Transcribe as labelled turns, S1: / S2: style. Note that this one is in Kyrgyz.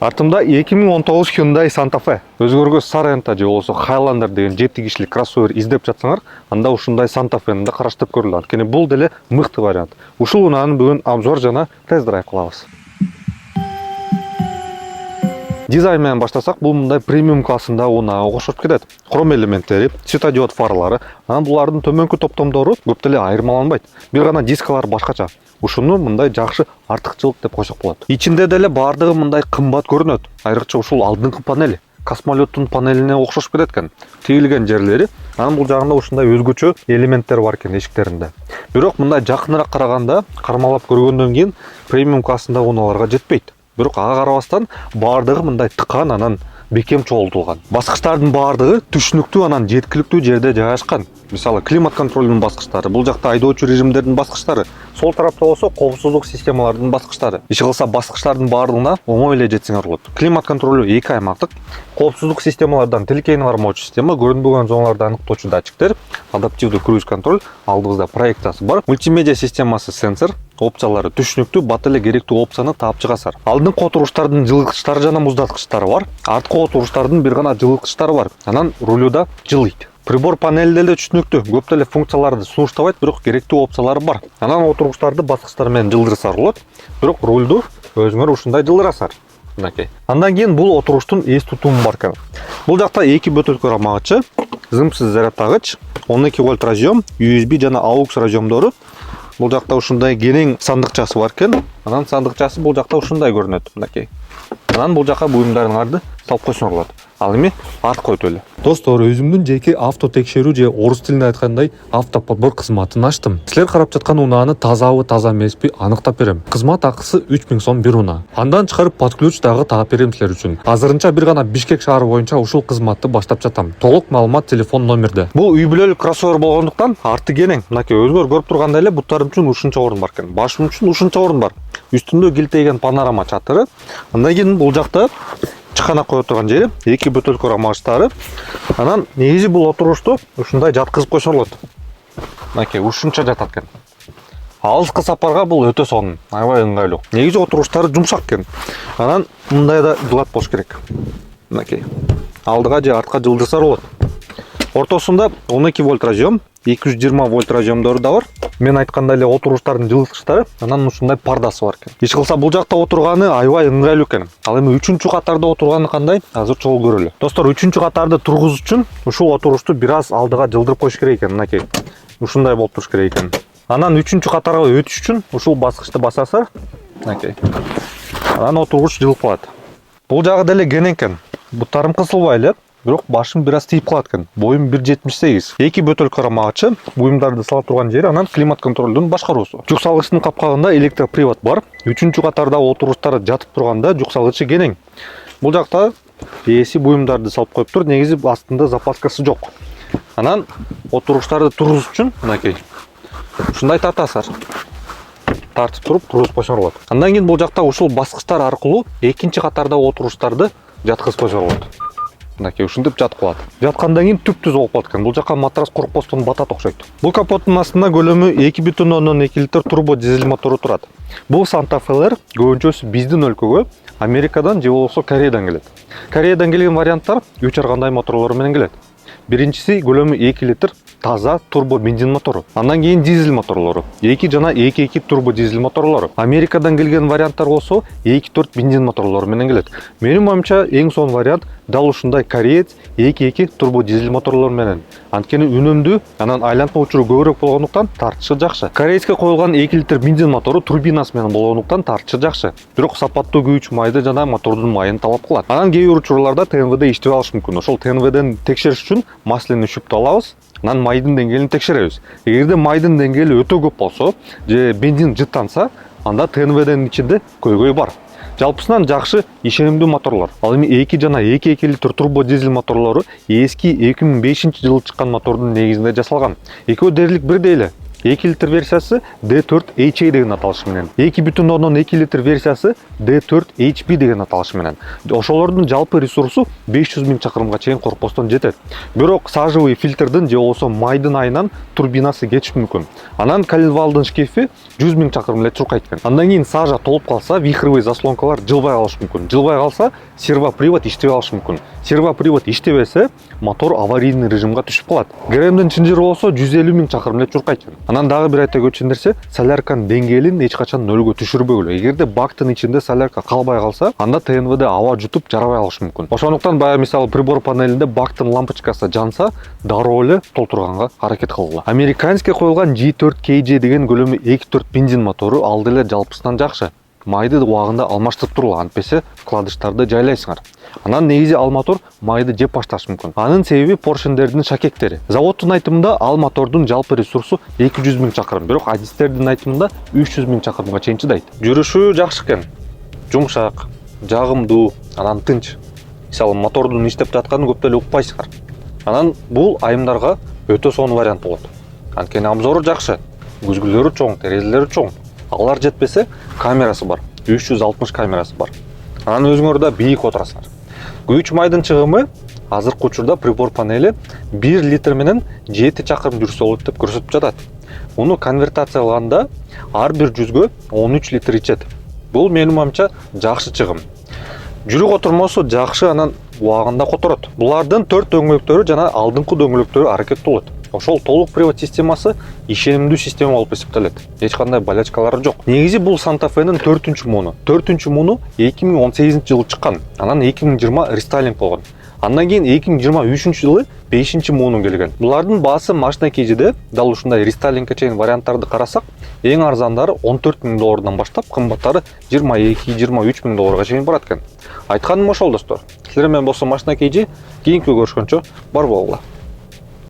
S1: Артымда 2019 Hyundai Santa Fe. Өзгөргө Sorento же болсо Highlander деген 7 кишилик кроссовер издеп жатсаңар, анда ушундай Santa Fe'ни да караштырып көрүлү. Анткени бул деле мыкты вариант. Ушул унааны бүгүн обзор жана тест-драйв кылабыз. Дизайн менен баштасак, бул мындай премиум классында унаа окшоп кетет. Хром элементтери, светодиод фарлары, анан булардын төмөнкү топтомдору көп деле айырмаланбайт. Бир гана дискалар башкача. Ушуну мындай жакшы артыкчылык деп койсок болот. Ичинде деле баардыгы мындай кымбат көрүнөт. Айрыкча ушул алдыңкы панели космолеттун панелине окшошуп кетет экен. Тигилген жерлери, анан бул жагында ушундай өзгөчө элементтер бар экен эшиктеринде. Бирок мындай жакыныраак караганда, кармалап көргөндөн кийин премиум классында унааларга жетпейт. Бирок ага карабастан баардыгы мындай тыкан, анан бекем чогултулган. Баскычтардын баардыгы түшүнүктүү, анан жеткиликтүү жерде жайгашкан. Мисалы, климат контролдун баскычтары, бул жакта айдоочу режимдердин баскычтары, сол тарапта болсо коопсуздук системаларынын баскычтары. Иши кылса баскычтардын баардыгына оңой эле жетсеңер болот. Климат контролу 2 аймактык, коопсуздук системалардан тилкейни кармоочу система, көрүнбөгөн зоналарды аныктоочу датчиктер, адаптивдүү круиз контроль, алдыбызда проекциясы бар, мультимедиа системасы, сенсор, опциялары түшүнүктүү, бат эле керектүү опцияны таап чыгасыздар. Алдыңкы отуруштардын жылыткычтары жана муздаткычтары бар, арткы отуруштардын бир гана жылыткычтары бар. Анан рулюда жылыйт. Прибор панели деле түшүнүктүү, көп деле функцияларды сунуштабайт, бирок керектүү опциялары бар. Анан отуруштарды баскычтар менен жылдырсаңар болот, бирок рулду өзүңөр ушундай жылдырасыздар. Мынакей. Андан кийин бул отуруштун эс тутуму бар экен. Бул жакта 2 бөтөлкө рамагычы, зымсыз зарядтагыч, 12 вольт разъем, USB жана AUX разъемдору. Бул жакта ушундай кенең сандыкчасы бар экен. Анан сандыкчасы бул жакта ушундай көрүнөт, мынакей. Анан бул жака буюмдарыңарды салып койсоңор болот. Ал эми артка өтөлү. Достор, өзүмдүн жеке авто текшерүү же орус тилинде айткандай автоподбор кызматын ачтым. Силер карап жаткан унааны тазабы, таза эмеспи аныктап берем. Кызмат акысы 3000 сом бир унаа. Андан чыгарып под ключ дагы таап берем силер үчүн. Азырынча бир гана Бишкек шаары боюнча ушул кызматты баштап жатам. Толук маалымат телефон номерде. Бул үй бүлөлүк кроссовер болгондуктан арты кенең. Мынакей өзүңөр көрүп тургандай эле буттарым үчүн ушунча орун бар экен. Башым үчүн ушунча орун бар. Үстүндө килтейген панорама чатыры. Андан кийин бул жакта чыканак кое турган жери, 2 бөтөлкө рамагычтары. Анан негизи бул отурушту ушундай жаткызып койсо болот. Мынакей ушунча жатат экен. Алыскы сапарга бул өтө сонун, аябай ыңгайлуу. Негизи отуруштары жумшак экен. Анан мындай да жылат болуш керек. Мынакей. Алдыга же артка жылдырсар болот. Ортосунда 12 вольт разъем, 220 вольт разъемдору да бар. Мен айткандай эле отуруштардын жылыткычтары, анан ушундай пардасы бар экен. Иш кылса бул жакта отурганы аябай ыңгайлуу экен. Ал эми 3-чү катарда отурганы кандай? Азыр чогуу көрөлү. Достор, 3-чү катарды тургузуш үчүн ушул отурушту бир аз алдыга жылдырып коюш керек экен, мынакей. Ушундай болуп туруш керек экен. Анан 3-чү катарга өтүш үчүн ушул баскычты басасыздар. Мынакей. Анан отургуч жылып калат. Бул жагы деле кенең экен. Буттарым кысылбай эле. Бирок башым бир аз тийип калат экен. Боюм 1.78. 2 бөтөлкө рамагычы, буюмдарды сала турган жери, анан климат контролдун башкаруусу. Жүк салгычтын капкагында электропривод бар. 3-чү катарда отуруштары жатып турганда жүк салгычы кенең. Бул жакта ээси буюмдарды салып коюптур. Негизи астында запаскасы жок. Анан отуруштарды тургузуш үчүн мынакей ушундай тартасыздар. Тартып туруп тургузуп койсоңор болот. Андан кийин бул жакта ушул баскычтар аркылуу экинчи катарда отуруштарды жаткызып койсоңор болот. Мынакей ушинтип жатып калат. Жаткандан кийин түп-түз болуп калат экен. Бул жака матрас корпустун батат окшойт. Бул капоттун астында көлөмү 2,2 литр турбо дизель мотору турат. Бул Santa Fe'лер көбүнчөсү биздин өлкөгө Америкадан же болбосо Кореядан келет. Кореядан келген варианттар 3 ар кандай моторлор менен келет. Биринчиси көлөмү 2 литр таза турбо бензин мотору. Андан кийин дизель моторлору. 2 жана 2.2 турбо дизель моторлору. Америкадан келген варианттар болсо 2.4 бензин моторлору менен келет. Менин оюмча эң сонун вариант дал ушундай кореец 2.2 турбо дизель моторлор менен. Анткени үнөмдүү, анан айлантма учуру көбүрөөк болгондуктан тартышы жакшы. Корейцке коюлган 2 литр бензин мотору турбинасы менен болгондуктан тартышы жакшы. Бирок сапаттуу күйүүчү майды жана мотордун майын талап кылат. Анан кээ бир учурларда ТНВД иштебей алышы мүмкүн. Ошол ТНВДни текшериш үчүн масляный шүптү алабыз. Анан майдын деңгээлин текшеребиз. Эгерде майдын деңгээли өтө көп болсо, же бензин жыттанса, анда ТНВДнин ичинде көйгөй бар. Жалпысынан жакшы, ишенимдүү моторлор. Ал эми 2 жана 2.2 литр турбо дизель моторлору эски 2005-жылы чыккан мотордун негизинде жасалган. Экөө дээрлик бирдей эле. 2 литр версиясы D4HA деген аталышы менен, 2,2 литр версиясы D4HP деген аталышы менен. Ошолордун жалпы ресурсу 500 000 чакырымга чейин коркпостон жетет. Бирок сажевый фильтрдин же болбосо майдын айынан турбинасы кетиши мүмкүн. Анан коленвалдын шкефи 100 000 чакырым эле чуркайт экен. Андан кийин сажа толуп калса, вихревый заслонкалар жылбай калышы мүмкүн. Жылбай калса, сервопривод иштебей калышы мүмкүн. Сервопривод иштебесе, мотор аварийный режимге түшүп калат. ГРМдин чынжыры болсо 150 000 чакырым эле чуркайт экен. Анан дагы бир айта кетчү нерсе, солярканын деңгээлин эч качан нөлгө түшүрбөгүлө. Эгерде бактын ичинде солярка калбай калса, анда ТНВД аба жутуп жарабай калышы мүмкүн. Ошондуктан баягы мисалы прибор панелинде бактын лампочкасы жанса, дароо эле толтурганга аракет кылгыла. Американский коюлган G4KJ деген көлөмү 2.4 бензин мотору алды эле жалпысынан жакшы. Майды убагында алмаштырып турула, антпесе вкладыштарды жайлайсыңар. Анан негизи ал мотор майды жеп башташы мүмкүн. Анын себеби поршендердин шакектери. Заводдун айтымында ал мотордун жалпы ресурсу 200 000 чакырым, бирок адистердин айтымында 300 000 чакырымга чейин чыдайт. Жүрүшү жакшы экен. Жумшак, жагымдуу, анан тынч. Мисалы мотордун иштеп жатканын көп деле укпайсыңар. Анан бул айымдарга өтө сонун вариант болот. Анткени обзору жакшы, күзгүлөрү чоң, терезелери чоң. Алар жетпесе, камерасы бар. 360 камерасы бар. Анан өзүңөр да бийик отурасыңар. Күч майдын чыгымы азыркы учурда прибор панели 1 литр менен 7 чакырым жүрсө болот деп көрсөтүп жатат. Муну конвертациялаганда ар бир 100гө 13 литр ичет. Бул менин оюмча жакшы чыгым. Жүрүк отурмосу жакшы, анан убагында которот. Булардын 4 дөңгөлөктөрү жана алдыңкы дөңгөлөктөрү аракеттүү болот. Ошол толук привод системасы ишенимдүү система болуп эсептелет. Эч кандай болячкалары жок. Негизи бул Santa Fe'нин 4-муну. 4-муну 2018-жылы чыккан. Анан 2020 рестайлинг болгон. Андан кийин 2023-жылы 5-муну келген. Булардын баасы машина KJ'де дал ушундай рестайлингке чейин варианттарды карасак, эң арзандары $14,000 баштап, кымбаттары $22-23 000 чейин барат экен. Айтканым ошол достор. Силер менен болсо машина KJ, кийинки көрүшкөнчө бар болгула.